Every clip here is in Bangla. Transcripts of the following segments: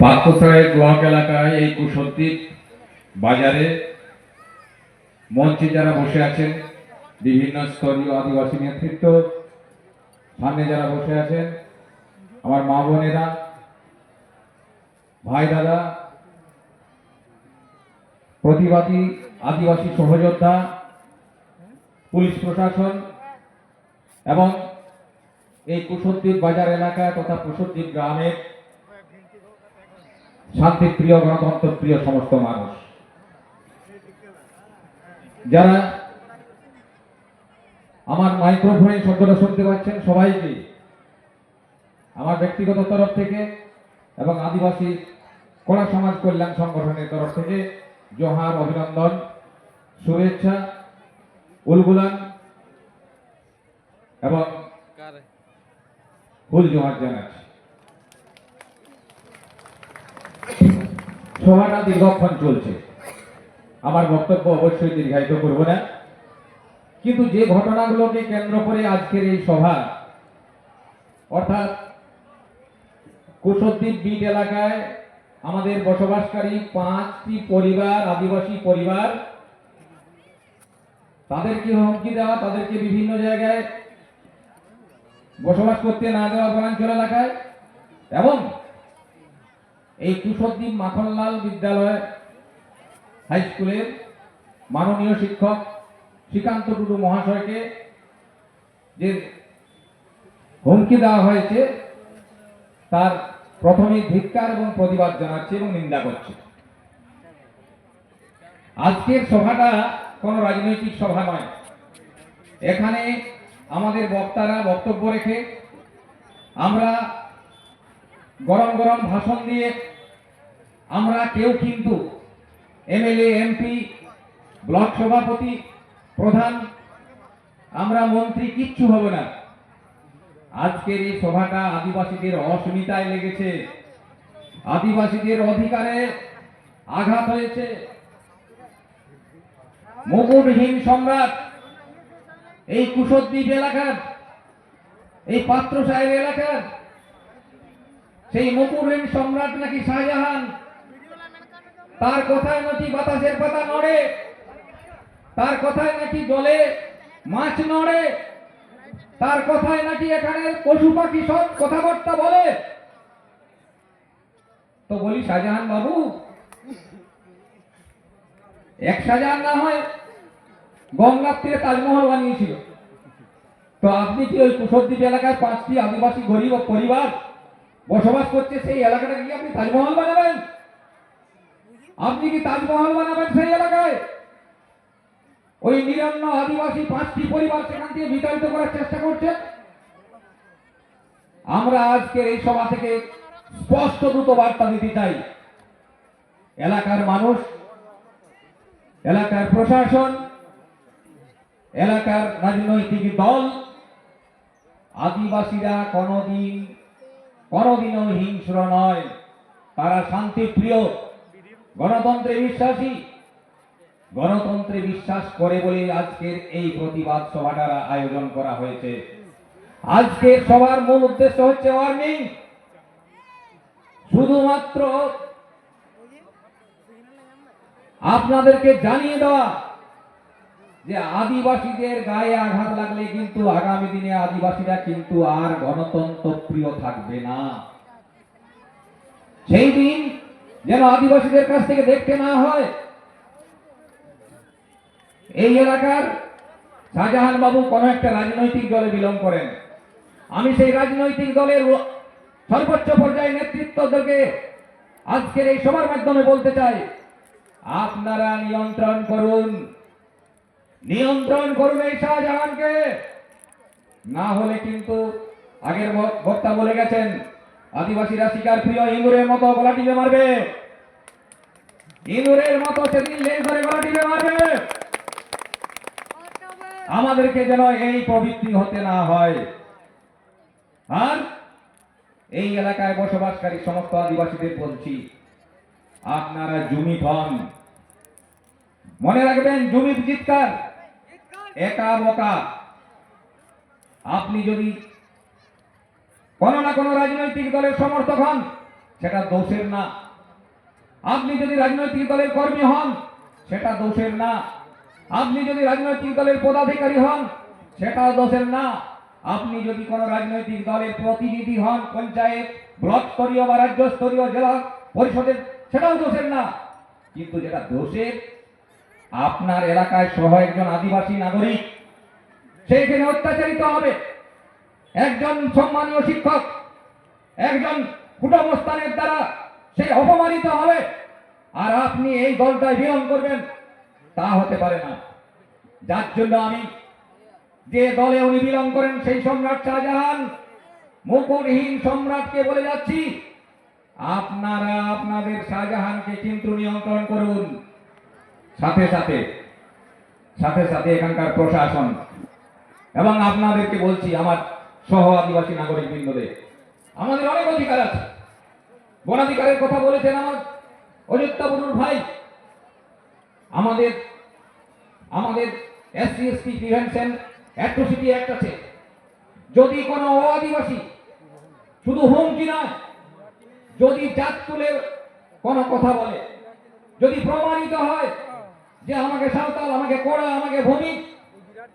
পাত্রসাহেব ব্লক এলাকায় এই কুশদ্বীপ বাজারে মঞ্চে যারা বসে আছেন বিভিন্ন স্তরীয় আদিবাসী নেতৃত্ব, সামনে যারা বসে আছেন আমার মা বোনেরা, ভাই দাদা, প্রতিবাদী আদিবাসী সহযোদ্ধা, পুলিশ প্রশাসন এবং এই কুশদ্বীপ বাজার এলাকা তথা কুশদ্বীপ গ্রামের শান্তিপ্রিয় গণতন্ত্রপ্রিয় সমস্ত মানুষ যারা আমার মাইক্রোফোনে শব্দটা শুনতে পাচ্ছেন, সবাইকে আমার ব্যক্তিগত তরফ থেকে এবং আদিবাসী কলা সমাজ কল্যাণ সংগঠনের তরফ থেকে জোহার, অভিনন্দন, শুভেচ্ছা, উলগুলান এবং ফুল জোহার জানাচ্ছি। সভাটা দীর্ঘক্ষণ চলছে, আমার বক্তব্য অবশ্যই দীর্ঘায়িত করব না, কিন্তু যে ঘটনাগুলোকে কেন্দ্র করে আজকের এই সভা, অর্থাৎ কুশদ্বীপ বিট এলাকায় আমাদের বসবাসকারী 5টি পরিবার, আদিবাসী পরিবার, তাদেরকে হুমকি দেওয়া, তাদেরকে বিভিন্ন জায়গায় বসবাস করতে না দেওয়া বনাঞ্চল এলাকায়, এবং এই কুশদ্বীপ মাখনলাল বিদ্যালয় হাই স্কুলের মাননীয় শিক্ষক শ্রীকান্ত টুডু মহাশয়কে যে হুমকি দেওয়া হয়েছে তার প্রথমে ধিক্কার এবং প্রতিবাদ জানাচ্ছে এবং নিন্দা করছে। আজকের সভাটা কোনো রাজনৈতিক সভা নয়। এখানে আমাদের বক্তারা বক্তব্য রেখে আমরা গরম গরম ভাষণ দিয়ে আমরা কেউ কিন্তু এমএলএ, এমপি, ব্লক সভাপতি, প্রধান, আমরা মন্ত্রী কিচ্ছু হব না। আজকের এই সভাটা আদিবাসীদের অস্মিতায় লেগেছে, আদিবাসীদের অধিকারে আঘাত হয়েছে। মুকুটহীন সম্রাট এই কুশদ্বীপ এলাকার, এই পাত্র সাহেব এলাকার সেই মুকুটহীন সম্রাট নাকি শাহজাহান, তার কথায় নাকি বাতাসের পাতা নড়ে, তার কথায় নাকি জলে মাছ নড়ে, তার কথায় নাকি এখানে পশু পাখি সব কথাবার্তা বলে। তো বলি শাহজাহান বাবু, এক শাহজাহান না হয় গঙ্গার তীরে তাজমহল বানিয়েছিল, তো আপনি কি ওই কুশদ্বীপ এলাকায় 5টি আদিবাসী গরিব পরিবার বসবাস করছে সেই এলাকাটা কি আপনি তাজমহল বানাবেন? আপনি কি তাজমহল বানাবেন সেই এলাকায়? ওই নিরন্ন আদিবাসী 5টি পরিবার সেখান থেকে বিতাড়িত করার চেষ্টা করছে। আমরা আজকের এই সভা থেকে স্পষ্ট দ্রুত বার্তা দিতে চাই, এলাকার মানুষ, এলাকার প্রশাসন, এলাকার রাজনৈতিক দল, আদিবাসীরা কোনদিনও হিংস্র নয়, তারা শান্তিপ্রিয়, গণতন্ত্রে বিশ্বাসী, গণতন্ত্রে বিশ্বাস করে বলে আজকের এই প্রতিবাদ সভাটার আয়োজন করা হয়েছে। আজকের সবার মূল উদ্দেশ্য হচ্ছে ওয়ার্নিং, শুধুমাত্র আপনাদেরকে জানিয়ে দেওয়া যে আদিবাসীদের গায়ে আঘাত লাগলে কিন্তু আগামী দিনে আদিবাসীরা কিন্তু আর গণতন্ত্র প্রিয় থাকবে না। সেই দিন যেন আদিবাসীদের কাছ থেকে দেখতে না হয় এই এলাকার শাহজাহান বাবু কোন একটা রাজনৈতিক দলে বিলং করেন। আমি সেই রাজনৈতিক দলের সর্বোচ্চ পর্যায়ে নেতৃত্বদেরকে আজকের এই সভার মাধ্যমে বলতে চাই, আপনারা নিয়ন্ত্রণ করুন এই শাহজাহানকে, না হলে কিন্তু আগের বক্তা বলে গেছেন আদিবাসীরা শিকার প্রিয়, ইঁদুরের মতো গলা টিপে মারবে, ইঁদুরের মতো সেদিন লেজ ধরে গলা টিপে মারবে। আমাদেরকে যেন এই প্রবৃত্তি হতে না হয়। আর এই এলাকায় বসবাসকারী সমস্ত আদিবাসীদের বলছি, আপনারা জমি পান, মনে রাখবেন জমি চিৎকার একা বোকা। আপনি যদি কোন না কোন রাজনৈতিক দলের সমর্থক হন, সেটা দোষের না। আপনি যদি রাজনৈতিক দলের কর্মী হন, সেটা দোষের না। আপনি যদি রাজনৈতিক দলের পদাধিকারী হন, সেটা দোষের না। আপনি যদি কোনো রাজনৈতিক দলের প্রতিনিধি হন, পঞ্চায়েত, ব্লক স্তরীয় বা রাজ্য স্তরীয়, জেলা পরিষদের, সেটাও দোষের না। কিন্তু যেটা দোষের, আপনার এলাকায় সহ একজন আদিবাসী নাগরিক সেইখানে অত্যাচারিত হবে, একজন সম্মানীয় শিক্ষক, একজন কুটমস্থানের দ্বারা সে অপমানিত হবে, আর আপনি এই দলটায় বিলং করবেন, তা হতে পারে না। যার জন্য আমি যে দলে উনি বিলং করেন, সেই সম্রাট শাহজাহান মুকুটহীন সম্রাটকে বলে যাচ্ছি, আপনারা আপনাদের শাহজাহানকে কিন্তু নিয়ন্ত্রণ করুন। সাথে সাথে সাথে সাথে এখানকার প্রশাসন এবং আপনাদেরকে বলছি, আমার সহ আদিবাসী নাগরিক বৃন্দদের, আমাদের অনেক অধিকার আছে। বনাধিকারের কথা বলেছেন আমার অযোধ্যা বড়ুর ভাই। আমাদের আমাদের SC ST prevention atrocity act আছে। যদি কোনো আদিবাসী, শুধু হুমকি নয়, যদি জাত তুলে কোনো কথা বলে, যদি প্রমাণিত হয় যে আমাকে সাঁওতাল, আমাকে কোড়া, আমাকে ভূমিক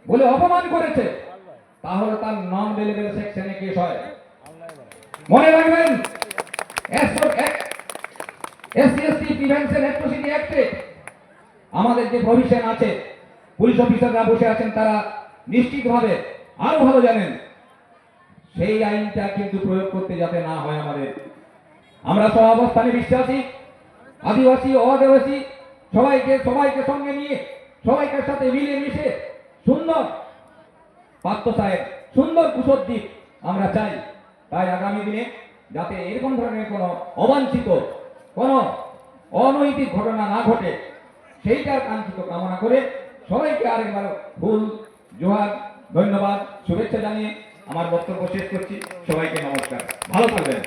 বলে অপমান করেছে, তাহলে তার নন বেলেবল সেকশনে কেস হয়। মনে রাখবেন, এসসি এসটি প্রিভেনশন অ্যাট্রোসিটি অ্যাক্টে আমাদের যে প্রভিশন আছে, পুলিশ অফিসাররা বসে আছেন, তারা নিশ্চিতভাবে আরো ভালো জানেন, সেই আইনটা কিন্তু প্রয়োগ করতে যাতে না হয় আমাদের। আমরা সব অবস্থানে বিশ্বাসী, আদিবাসী ও আদিবাসী সবাইকে সঙ্গে নিয়ে, সবাইকার সাথে মিলে মিশে সুন্দর পাত্রসাহেব, সুন্দর কুশদ্বীপ আমরা চাই। তাই আগামী দিনে যাতে এরকম ধরনের কোনো অবাঞ্ছিত, কোনো অনৈতিক ঘটনা না ঘটে, সেইটার কাঙ্ক্ষিত কামনা করে সবাইকে আরেকবার ফুল, জোহার, ধন্যবাদ, শুভেচ্ছা জানিয়ে আমার বক্তব্য শেষ করছি। সবাইকে নমস্কার, ভালো থাকবেন।